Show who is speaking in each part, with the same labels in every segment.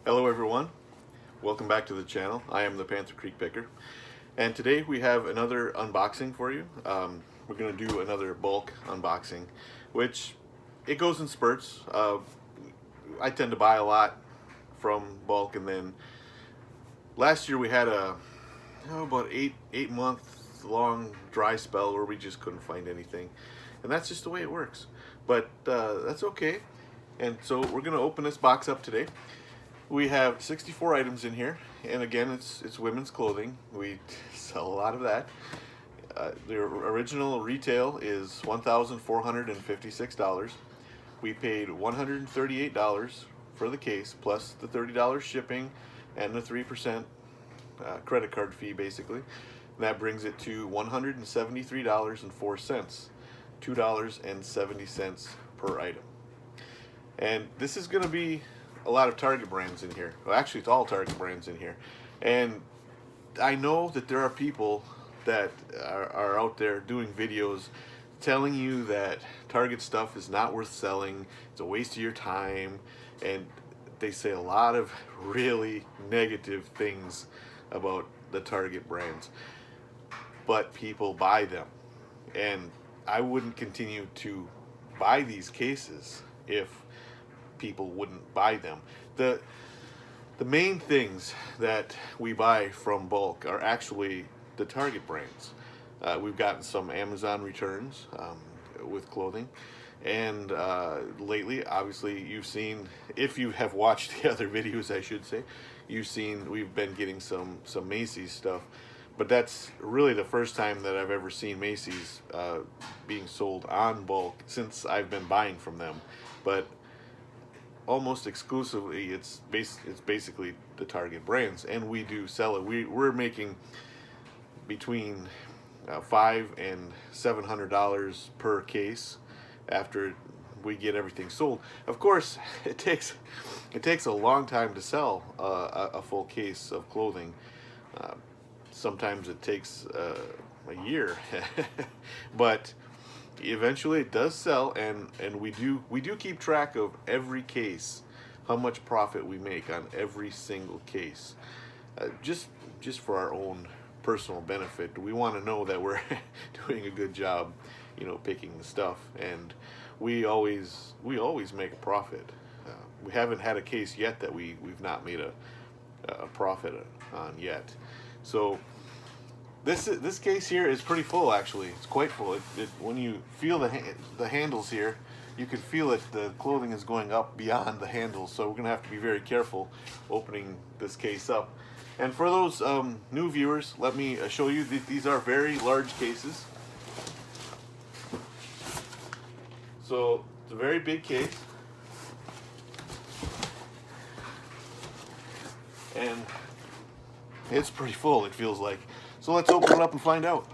Speaker 1: Hello everyone, welcome back to the channel. I am the Panther Creek Picker, and today we have another unboxing for you. We're going to do another bulk unboxing, which it goes in spurts. I tend to buy a lot from bulk, and then last year we had about eight month long dry spell where we just couldn't find anything, and that's just the way it works. But that's okay. And so we're going to open this box up today. We have 64 items in here, and again, it's women's clothing. We sell a lot of that. The original retail is $1,456. We paid $138 for the case, plus the $30 shipping and the 3% credit card fee, basically. That brings it to $173.04, $2.70 per item. And this is going to be a lot of Target brands in here. Well, actually, it's all Target brands in here. And I know that there are people that are out there doing videos telling you that Target stuff is not worth selling, it's a waste of your time, and they say a lot of really negative things about the Target brands. But people buy them. And I wouldn't continue to buy these cases if people wouldn't buy them. The main things that we buy from bulk are actually the Target brands. We've gotten some Amazon returns with clothing, and lately, obviously, you've seen, if you have watched the other videos, I should say, you've seen we've been getting some Macy's stuff. But that's really the first time that I've ever seen Macy's being sold on bulk since I've been buying from them. But almost exclusively, it's basically the Target brands, and we do sell it. We're making between $500 and $700 per case after we get everything sold. Of course, it takes a long time to sell a full case of clothing. Sometimes it takes a year, but eventually it does sell, and we do keep track of every case, how much profit we make on every single case, just for our own personal benefit. We want to know that we're doing a good job, picking the stuff, and we always make a profit. We haven't had a case yet that we've not made a profit on yet. So this case here is pretty full, actually. It's quite full. When you feel the handles here, you can feel it. The clothing is going up beyond the handles, so we're going to have to be very careful opening this case up. And for those new viewers, let me show you that these are very large cases. So it's a very big case. And it's pretty full, it feels like. So let's open it up and find out.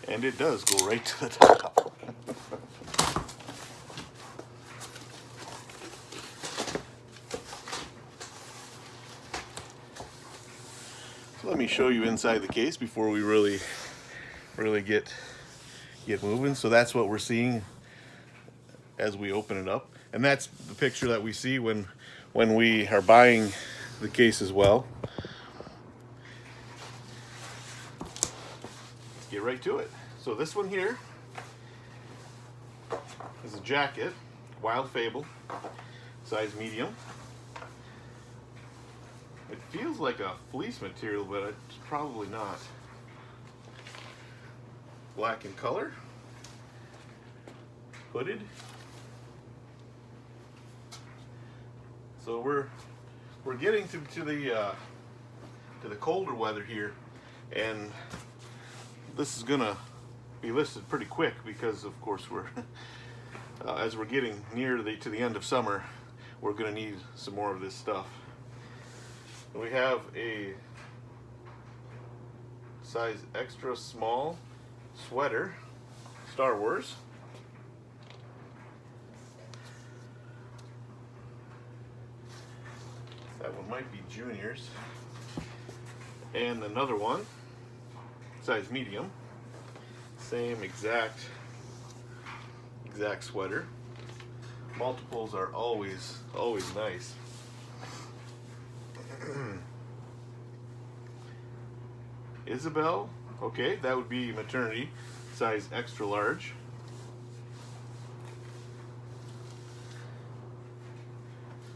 Speaker 1: And it does go right to the top. Let me show you inside the case before we really get moving. So that's what we're seeing as we open it up, and that's the picture that we see when we are buying the case as well. Let's get right to it. So this one here is a jacket, Wild Fable, size medium. It feels like a fleece material, but it's probably not. Black in color, hooded. So we're getting to the colder weather here, and this is gonna be listed pretty quick because, of course, we're as we're getting near to the end of summer, we're gonna need some more of this stuff. We have a size extra small sweater, Star Wars. That one might be juniors. And another one, size medium. Same exact sweater. Multiples are always nice. Isabel, okay, that would be maternity, size extra large.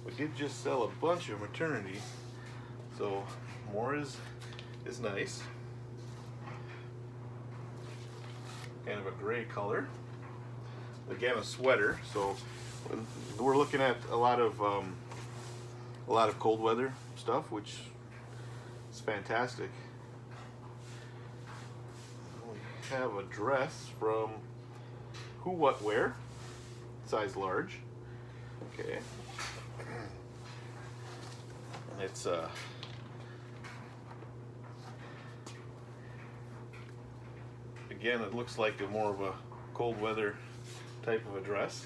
Speaker 1: We did just sell a bunch of maternity, so more is nice. Kind of a gray color. Again, a sweater, so we're looking at a lot of cold weather stuff, which is fantastic. We have a dress from Who What Wear, size large. Okay. And it's again, it looks like more of a cold weather type of a dress.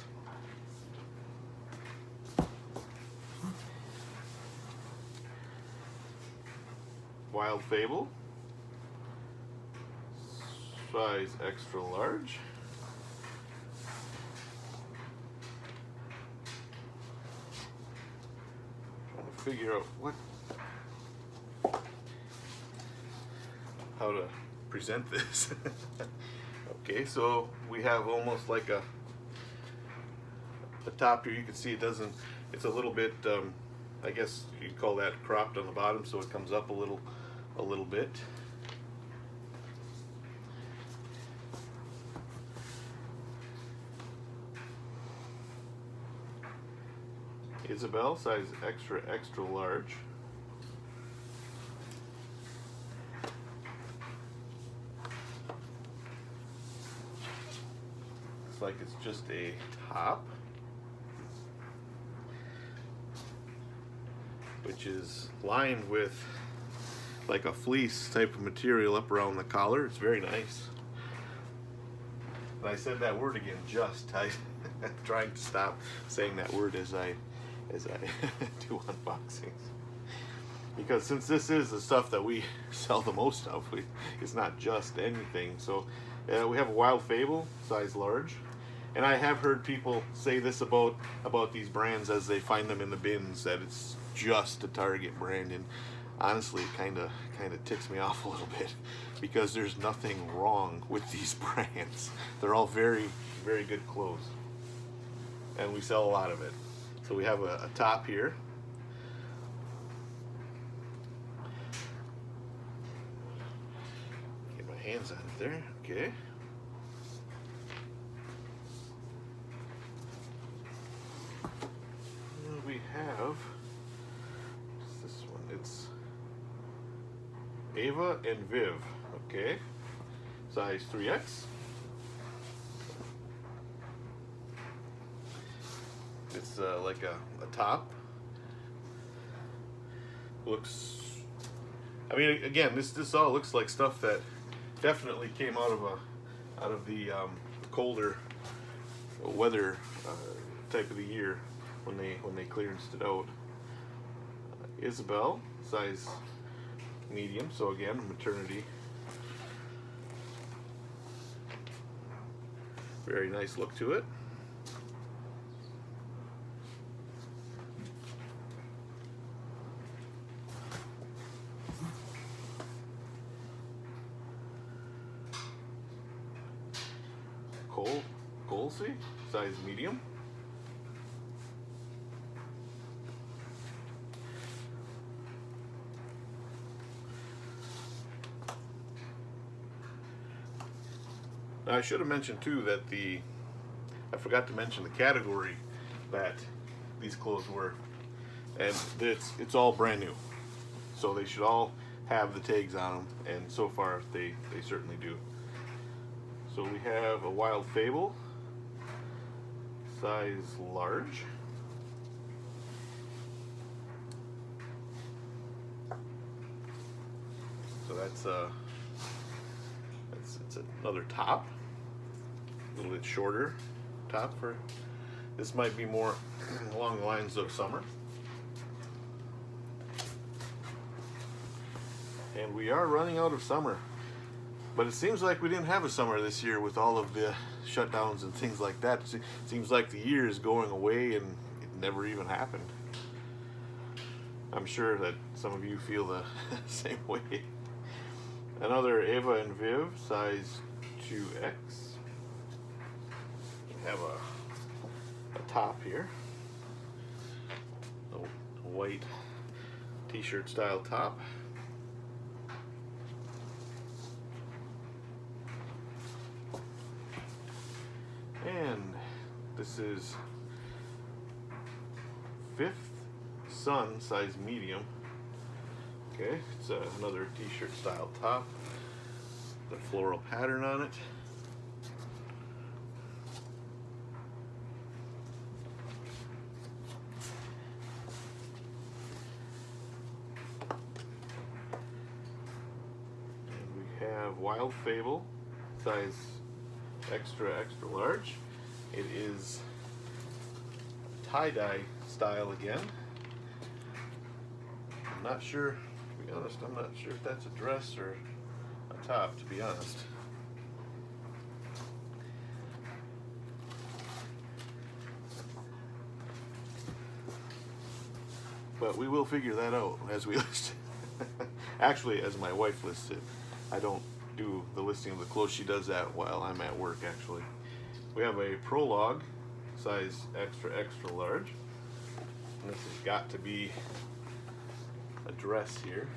Speaker 1: Wild Fable, size extra large. Trying to figure out how to present this. Okay, so we have almost like a top here. You can see it's a little bit, I guess you'd call that cropped on the bottom, so it comes up a little bit. Isabel, size extra large. Looks like it's just a top, which is lined with like a fleece type of material up around the collar. It's very nice. And I said that word again, just. I'm trying to stop saying that word as I do unboxings. Because since this is the stuff that we sell the most of, it's not just anything. So we have a Wild Fable, size large. And I have heard people say this about these brands as they find them in the bins, that it's just a Target brand. And honestly, it kind of ticks me off a little bit, because there's nothing wrong with these brands. They're all very, very good clothes, and we sell a lot of it. So we have a top here. Get my hands on it there. Okay. And we have this one. It's Ava and Viv. Okay. Size 3X. It's like a top. Looks, I mean, again, this all looks like stuff that definitely came out of the colder weather type of the year when they clearanced it out. Isabel, size medium, so again, maternity. Very nice look to it. Colsey, size medium. Now I should have mentioned too that I forgot to mention the category that these clothes were, and it's all brand new, so they should all have the tags on them, and so far they certainly do. So we have a Wild Fable, size large. So it's another top, a little bit shorter top for this. Might be more along the lines of summer. And we are running out of summer. But it seems like we didn't have a summer this year with all of the shutdowns and things like that. It seems like the year is going away and it never even happened. I'm sure that some of you feel the same way. Another Ava and Viv, size 2X. We have a top here. A white t-shirt style top. And this is 5th Sun, size medium. Okay, it's another t-shirt style top. The floral pattern on it. And we have Wild Fable, size extra large. It is tie-dye style again. I'm not sure, to be honest, I'm not sure if that's a dress or a top, to be honest. But we will figure that out as we list it. Actually, as my wife lists it. I don't do the listing of the clothes. She does that while I'm at work, actually. We have a Prologue, size extra large. And this has got to be a dress here.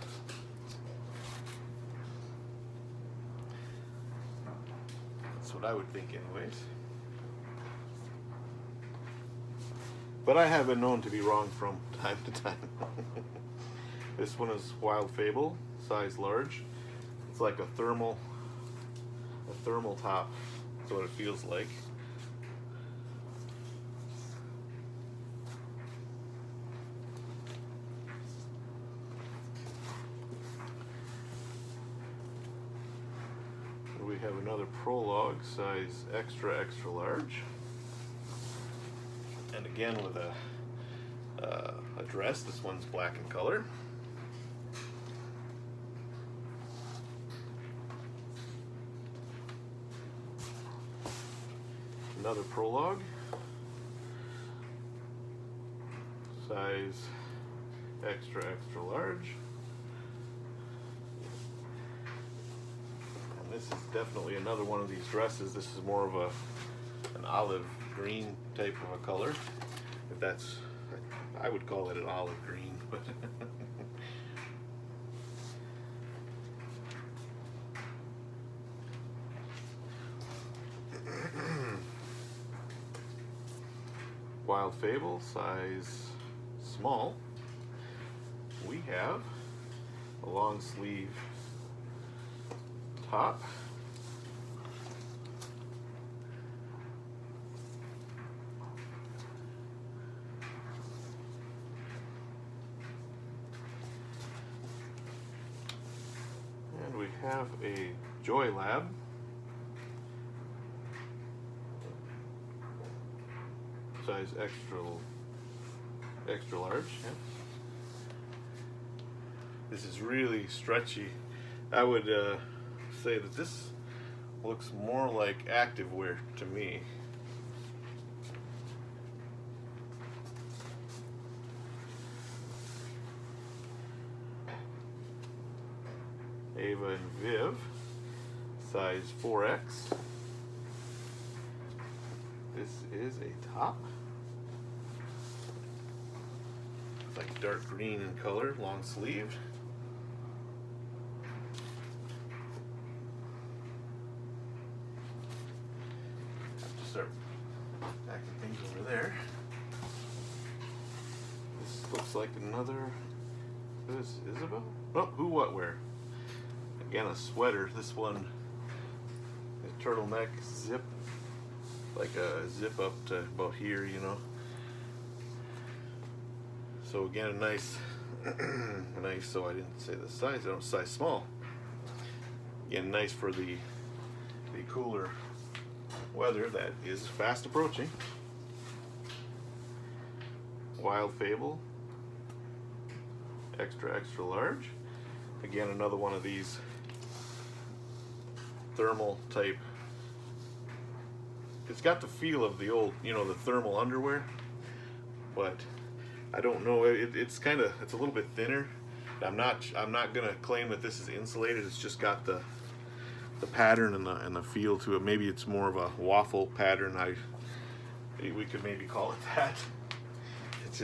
Speaker 1: That's what I would think anyways. But I have been known to be wrong from time to time. This one is Wild Fable, size large. It's like a thermal top. That's what it feels like. And we have another Prologue, size extra large. And again with a dress. This one's black in color. Another Prologue, size extra large. And this is definitely another one of these dresses. This is more of an olive green type of a color. If that's, I would call it an olive green, but Wild Fable, size small. We have a long sleeve top. And we have a Joy Lab. Size extra large. Yeah. This is really stretchy. I would say that this looks more like activewear to me. Ava and Viv, size 4X. This is a top. It's like dark green in color, long sleeved. Have to start packing things over there. This looks like another. This is Isabel? Oh, Who What Wear. Again, a sweater. This one is turtleneck zip. Like a zip up to about here, you know. So again, a nice, so I didn't say the size, I don't size small. Again, nice for the cooler weather that is fast approaching. Wild Fable, extra large. Again, another one of these thermal type. It's got the feel of the old, you know, the thermal underwear, but I don't know. It's kind of, it's a little bit thinner. I'm not gonna claim that this is insulated. It's just got the pattern and the feel to it. Maybe it's more of a waffle pattern. We could maybe call it that. It's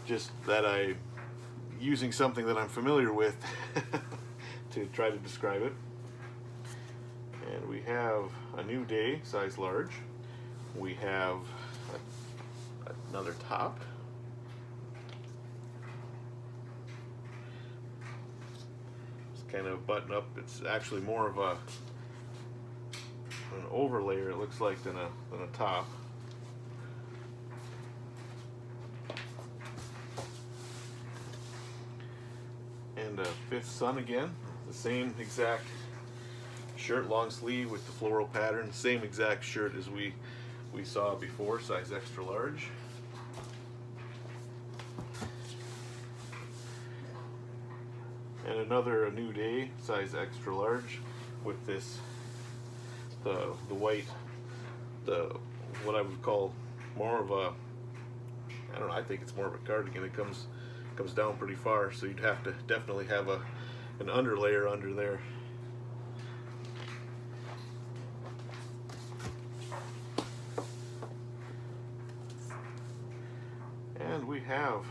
Speaker 1: just that I using something that I'm familiar with to try to describe it. And we have a new day, size large. We have another top. It's kind of button up. It's actually more of an overlayer, it looks like, than a top. And a fifth sun again, the same exact shirt, long sleeve with the floral pattern, same exact shirt as we saw before, size extra large. And another A New Day, size extra large, with this the white, what I would call more of a, I don't know, I think it's more of a cardigan. It comes down pretty far, so you'd have to definitely have an underlayer under there. And we have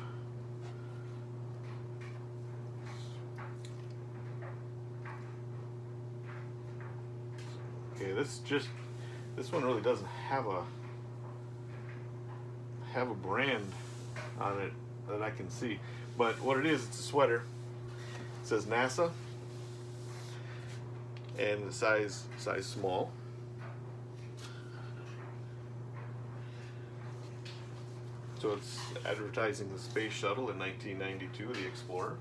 Speaker 1: this one really doesn't have a brand on it that I can see, but what it is, it's a sweater. It says NASA, and the size small. So it's advertising the space shuttle in 1992, the Explorer.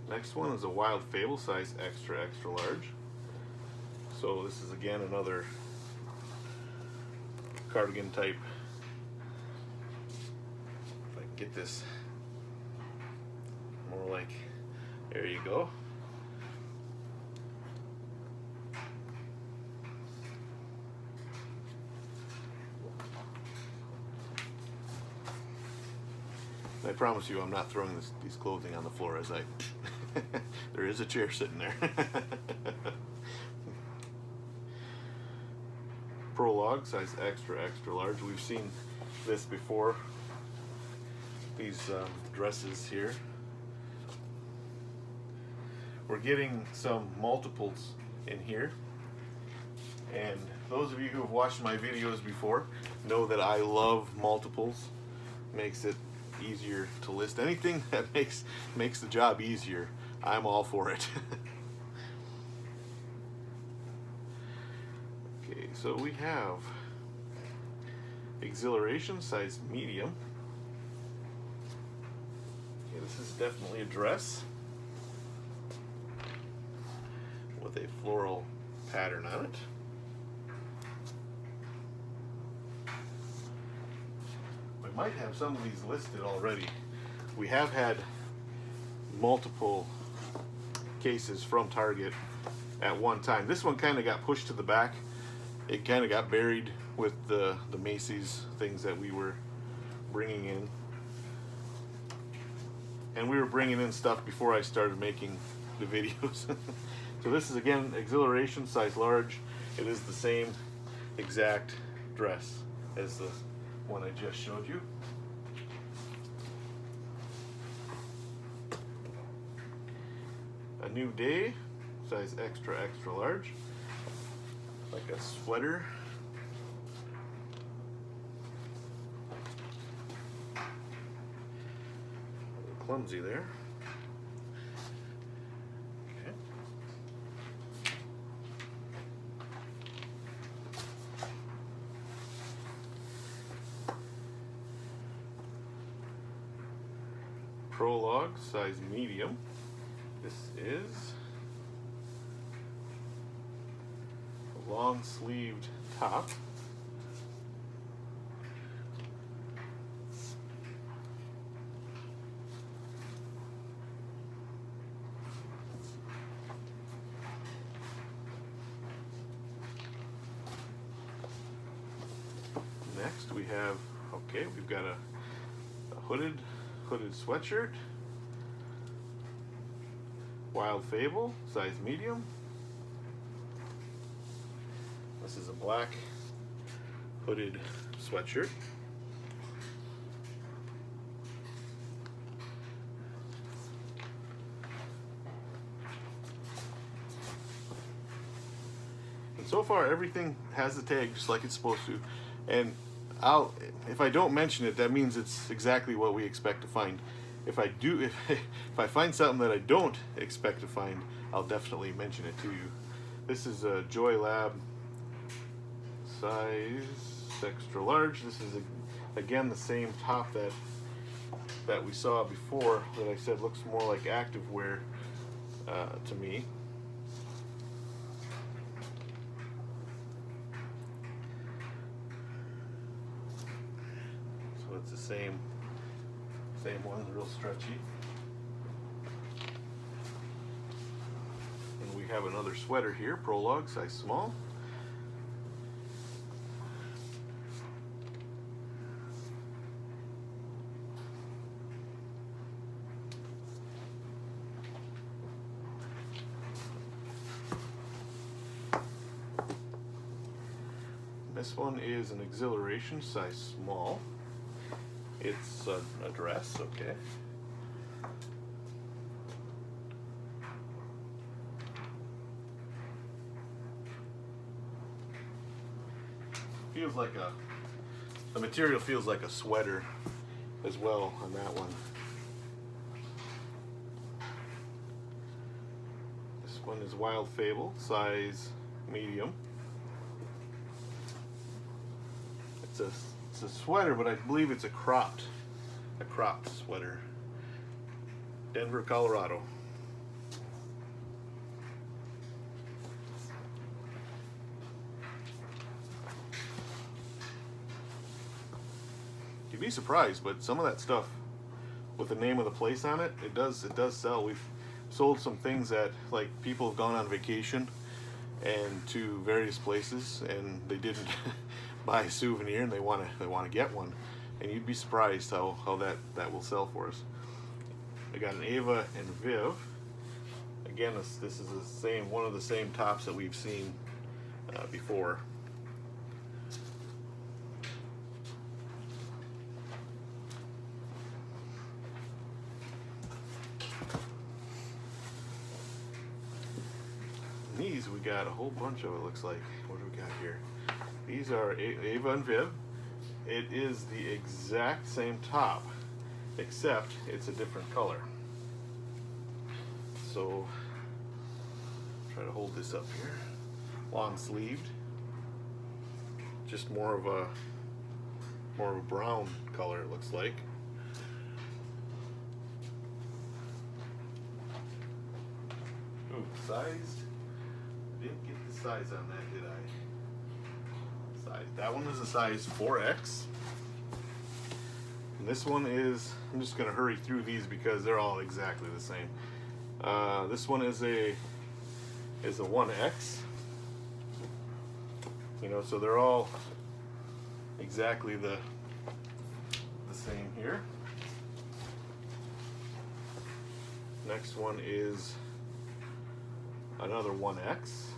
Speaker 1: Next one is a Wild Fable, size extra large. So this is again another cardigan type. If I can get this more like, there you go. I promise you I'm not throwing these clothing on the floor as I there is a chair sitting there. Prologue, size extra large. We've seen this before, these dresses here. We're getting some multiples in here, and those of you who have watched my videos before know that I love multiples. Makes it easier to list. Anything that makes the job easier, I'm all for it. Okay, so we have Exhilaration, size medium. Okay, this is definitely a dress with a floral pattern on it. We might have some of these listed already. We have had multiple cases from Target at one time. This one kind of got pushed to the back. It kind of got buried with the Macy's things that we were bringing in. And we were bringing in stuff before I started making the videos. So this is again Exhilaration, size large. It is the same exact dress as the one I just showed you. A New Day, size extra large, like a sweater. A little clumsy there. Okay. Prologue, size medium. This is long sleeved top. Next we have, okay, we've got a hooded sweatshirt, Wild Fable, size medium. This is a black hooded sweatshirt. And so far everything has the tag just like it's supposed to. And if I don't mention it, that means it's exactly what we expect to find. If I do, if I find something that I don't expect to find, I'll definitely mention it to you. This is a Joy Lab size extra large. This is again the same top that we saw before that I said looks more like activewear to me. So it's the same one, real stretchy. And we have another sweater here, Prologue, size small. This one is an Exhilaration, size small. It's a dress, okay. Feels like the material feels like a sweater as well on that one. This one is Wild Fable, size medium. It's a sweater, but I believe it's a cropped sweater. Denver, Colorado. You'd be surprised, but some of that stuff with the name of the place on it, it does sell. We've sold some things that, like, people have gone on vacation and to various places and they didn't buy a souvenir and they want to get one, and you'd be surprised how that will sell for us. I got an Ava and Viv. Again, this is one of the same tops that we've seen before. And these we got a whole bunch of, it looks like. What do we got here? These are Ava and Viv. It is the exact same top, except it's a different color. So, try to hold this up here. Long sleeved. Just more of a brown color, it looks like. Ooh, sized. I didn't get the size on that, did I? That one is a size 4X. And this one is, I'm just going to hurry through these because they're all exactly the same. This one is a 1X. You know, so they're all exactly the same here. Next one is another 1X.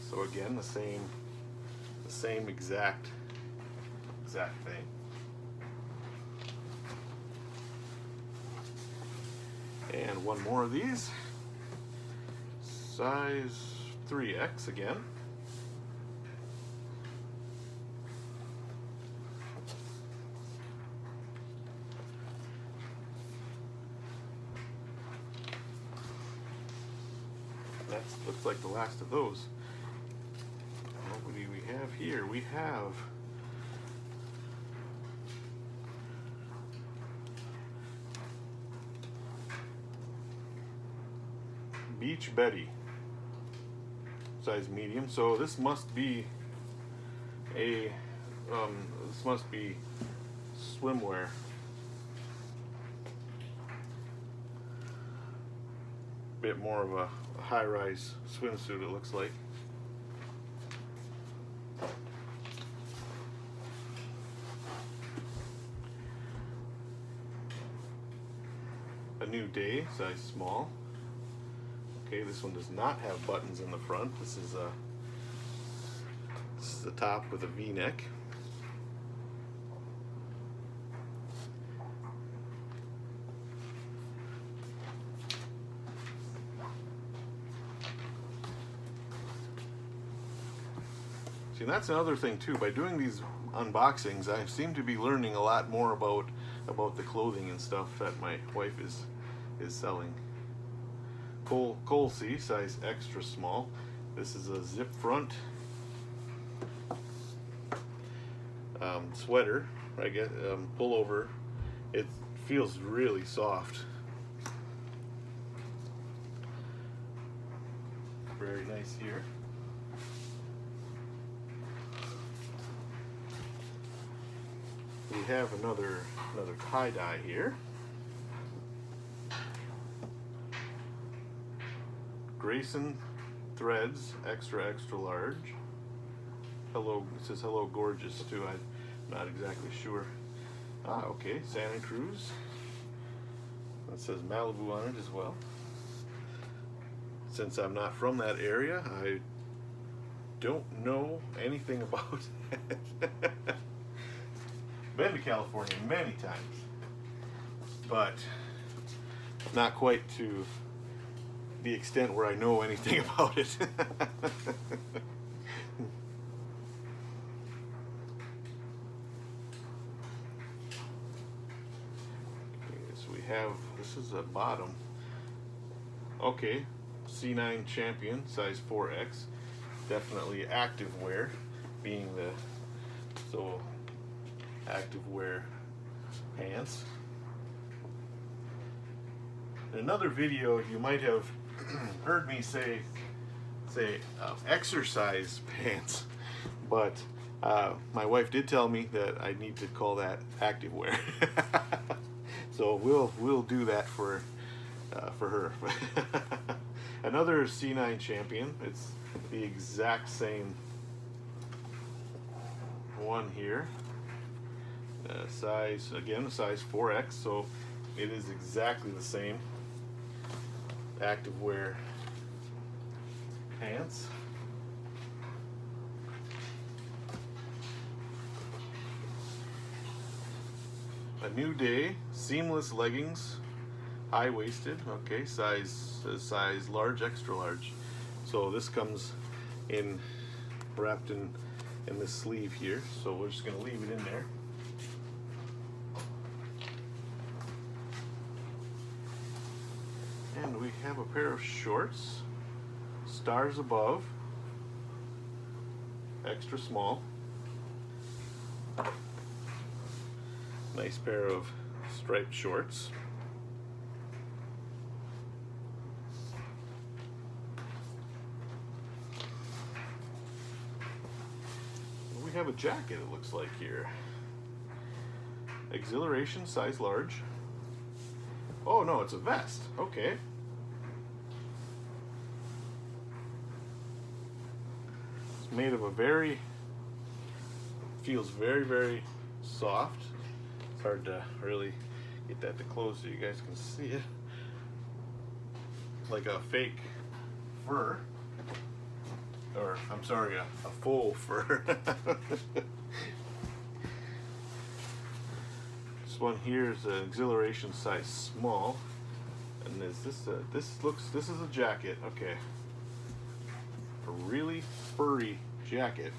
Speaker 1: So again, the same exact thing. And one more of these, size 3X again. That looks like the last of those. What do we have here? We have Beach Betty, size medium. So this must be a this must be swimwear. Bit more of a high-rise swimsuit, it looks like. A New Day, size small. Okay, this one does not have buttons in the front. This is the top with a V-neck. See, and that's another thing too. By doing these unboxings, I seem to be learning a lot more about the clothing and stuff that my wife is selling. Cole C, size extra small. This is a zip front sweater, I guess, pullover. It feels really soft. Very nice here. We have another tie-dye here. Grayson threads, extra large. Hello, it says hello gorgeous too. I'm not exactly sure. Ah, okay, Santa Cruz. That says Malibu on it as well. Since I'm not from that area, I don't know anything about it. Been to California many times, but not quite to the extent where I know anything about it. This is a bottom. Okay, C9 Champion, size 4X. Definitely active wear, being the active wear pants. In another video, you might have heard me say exercise pants, but my wife did tell me that I need to call that active wear. So we'll do that for her. Another C9 Champion. It's the exact same one here. Size 4X. So it is exactly the same activewear pants. A New Day seamless leggings, high-waisted. Okay, size large, extra large. So this comes in wrapped in this sleeve here. So we're just gonna leave it in there. And we have a pair of shorts, stars above, extra small. Nice pair of striped shorts. We have a jacket, it looks like here. Exhilaration, size large. Oh no, it's a vest. Okay. It's made of feels very, very soft. It's hard to really get that to close so you guys can see it. Like a fake fur. Or, I'm sorry, a faux fur. This one here is an exhilaration size small. And this is a jacket. Okay. A really furry jacket.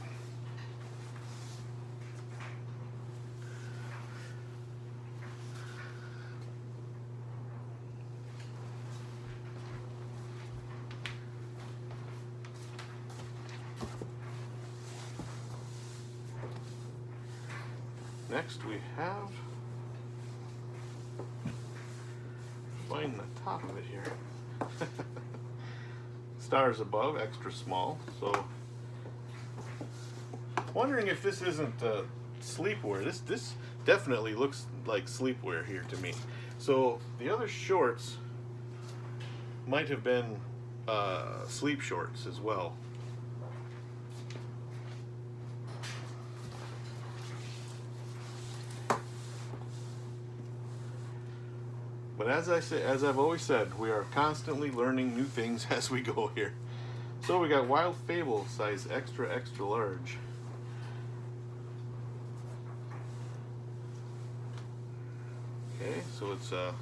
Speaker 1: Next we have, find the top of it here. stars above, extra small. So, wondering if this isn't sleepwear. This definitely looks like sleepwear here to me. So the other shorts might have been sleep shorts as well. But as I've always said, we are constantly learning new things as we go here. So we got Wild Fable, size extra, extra large. Okay, so it's a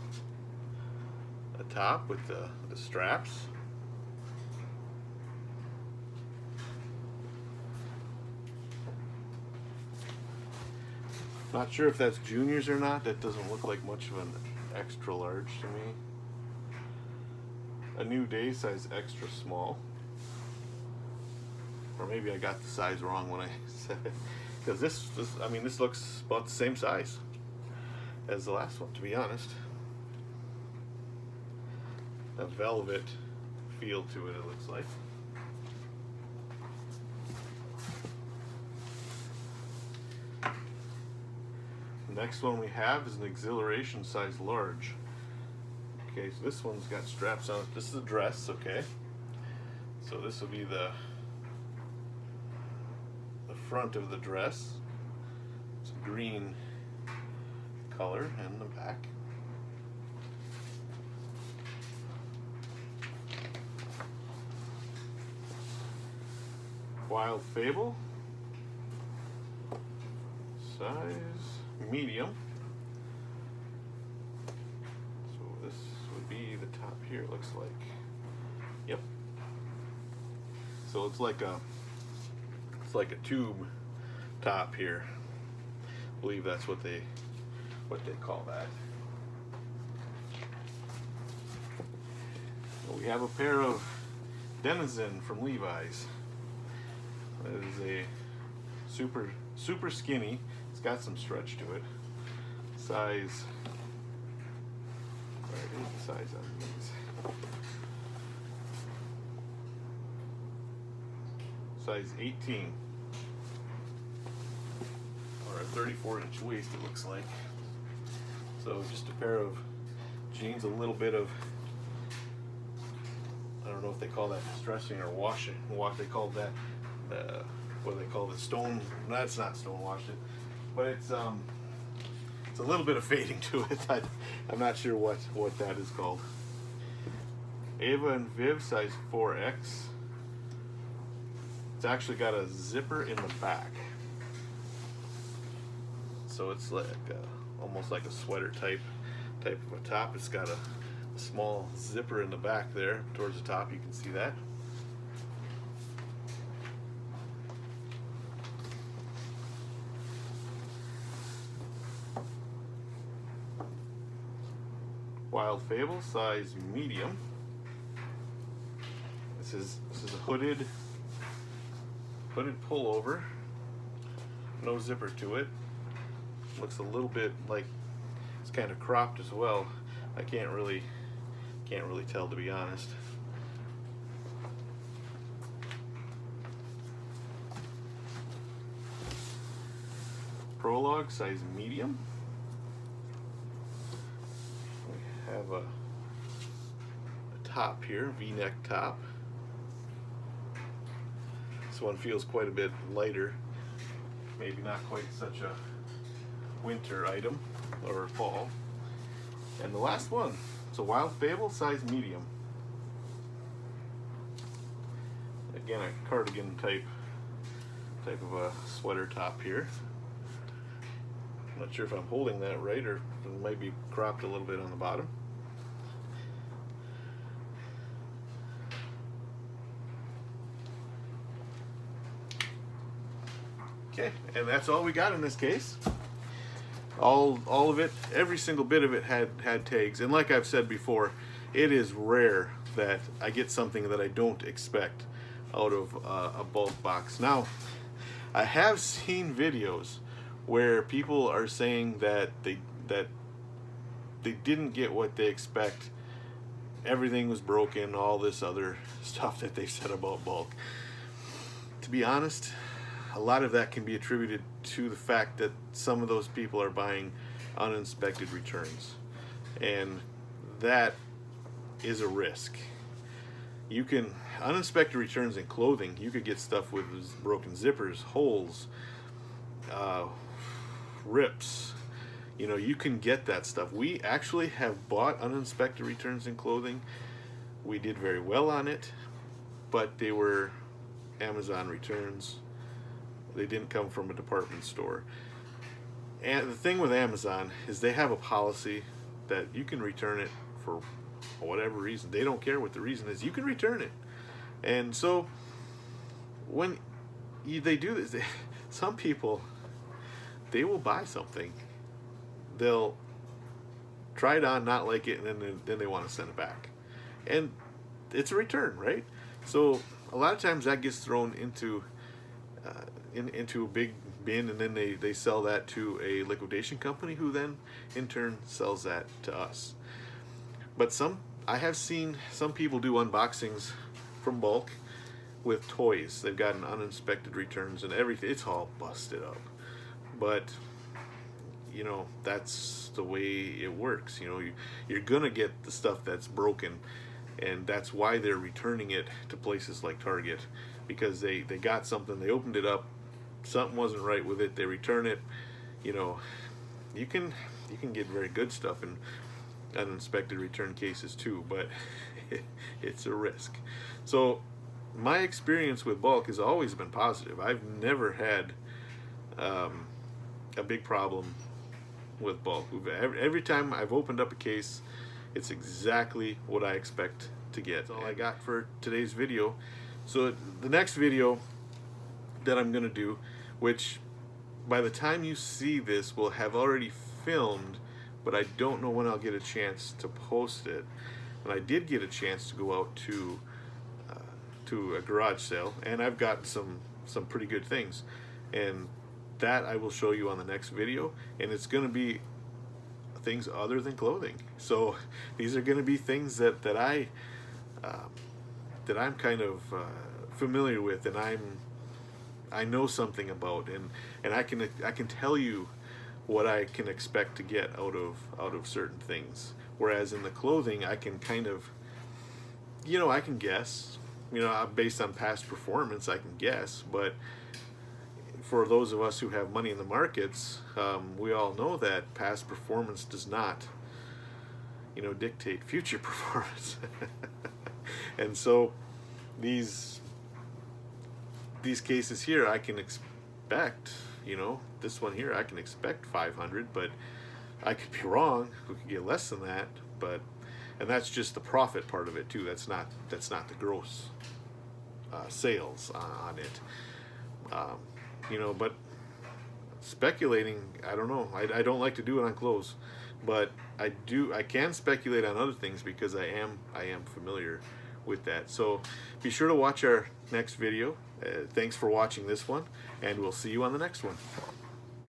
Speaker 1: top with the straps. Not sure if that's juniors or not. That doesn't look like much of an extra large to me. A New Day, size extra small. Or maybe I got the size wrong when I said it. Because this looks about the same size as the last one, to be honest. A velvet feel to it looks like. The next one we have is an Exhilaration size large. Okay, so this one's got straps on it. This is a dress, okay. So this will be the front of the dress. It's a green color and the back. Wild Fable, size medium. So this would be the top here, it looks like. Yep. So it's like a tube top here. I believe that's what they call that. We have a pair of Denizen from Levi's. It is a super skinny. It's got some stretch to it. Size. Where is the size on these? Size 18. Or a 34-inch waist, it looks like. So just a pair of jeans, a little bit of, I don't know if they call that distressing or washing. What they call that, what do they call the stone? No, it's not stone washed it, but it's a little bit of fading to it. I'm not sure what that is called. Ava and Viv, size 4X. It's actually got a zipper in the back, so it's like almost like a sweater type of a top. It's got a small zipper in the back there towards the top. You can see that. Wild Fable, size medium. This is a hooded pullover. No zipper to it. Looks a little bit like it's kind of cropped as well. I can't really tell, to be honest. Prologue, size medium. We have a top here, V-neck top. This one feels quite a bit lighter. Maybe not quite such a winter item or fall. And the last one, it's a Wild Fable, size medium. Again, a cardigan type of a sweater top here. I'm not sure if I'm holding that right, or it might be cropped a little bit on the bottom. Okay, and that's all we got in this case. All of it, every single bit of it had tags. And like I've said before, it is rare that I get something that I don't expect out of a bulk box. Now, I have seen videos where people are saying that they didn't get what they expect, everything was broken, all this other stuff that they said about Bulq. To be honest, a lot of that can be attributed to the fact that some of those people are buying uninspected returns, and that is a risk. You can uninspected returns in clothing. You could get stuff with broken zippers, holes, rips. You know, you can get that stuff. We actually have bought uninspected returns in clothing. We did very well on it, but they were Amazon returns. They didn't come from a department store. And the thing with Amazon is they have a policy that you can return it for whatever reason. They don't care what the reason is. You can return it. And so when they do this, some people, they will buy something, they'll try it on, not like it, and then they want to send it back, and it's a return, right? So a lot of times that gets thrown into into a big bin, and then they sell that to a liquidation company, who then in turn sells that to us. But I have seen some people do unboxings from Bulq with toys. They've gotten uninspected returns and everything. It's all busted up. But, you know, that's the way it works. You know, you're going to get the stuff that's broken, and that's why they're returning it to places like Target, because they got something, they opened it up, something wasn't right with it, they return it. You know, you can get very good stuff in uninspected return cases too, but it's a risk. So my experience with Bulq has always been positive. I've never had a big problem with Bulq. Every time I've opened up a case, it's exactly what I expect to get. That's all I got for today's video. So the next video that I'm gonna do, which by the time you see this will have already filmed, but I don't know when I'll get a chance to post it. And I did get a chance to go out to a garage sale, and I've got some pretty good things, and that I will show you on the next video. And it's going to be things other than clothing. So these are going to be things that I'm kind of familiar with, and I know something about, and I can tell you what I can expect to get out of certain things. Whereas in the clothing, I can kind of, you know, I can guess, you know, based on past performance, I can guess. But for those of us who have money in the markets, we all know that past performance does not, you know, dictate future performance. And so these cases here, I can expect, you know, this one here, I can expect 500, but I could be wrong. We could get less than that, and that's just the profit part of it too. That's not the gross sales on it. You know, but speculating, I don't know. I don't like to do it on clothes, but I can speculate on other things because I am familiar with that. So be sure to watch our next video. Thanks for watching this one, and we'll see you on the next one.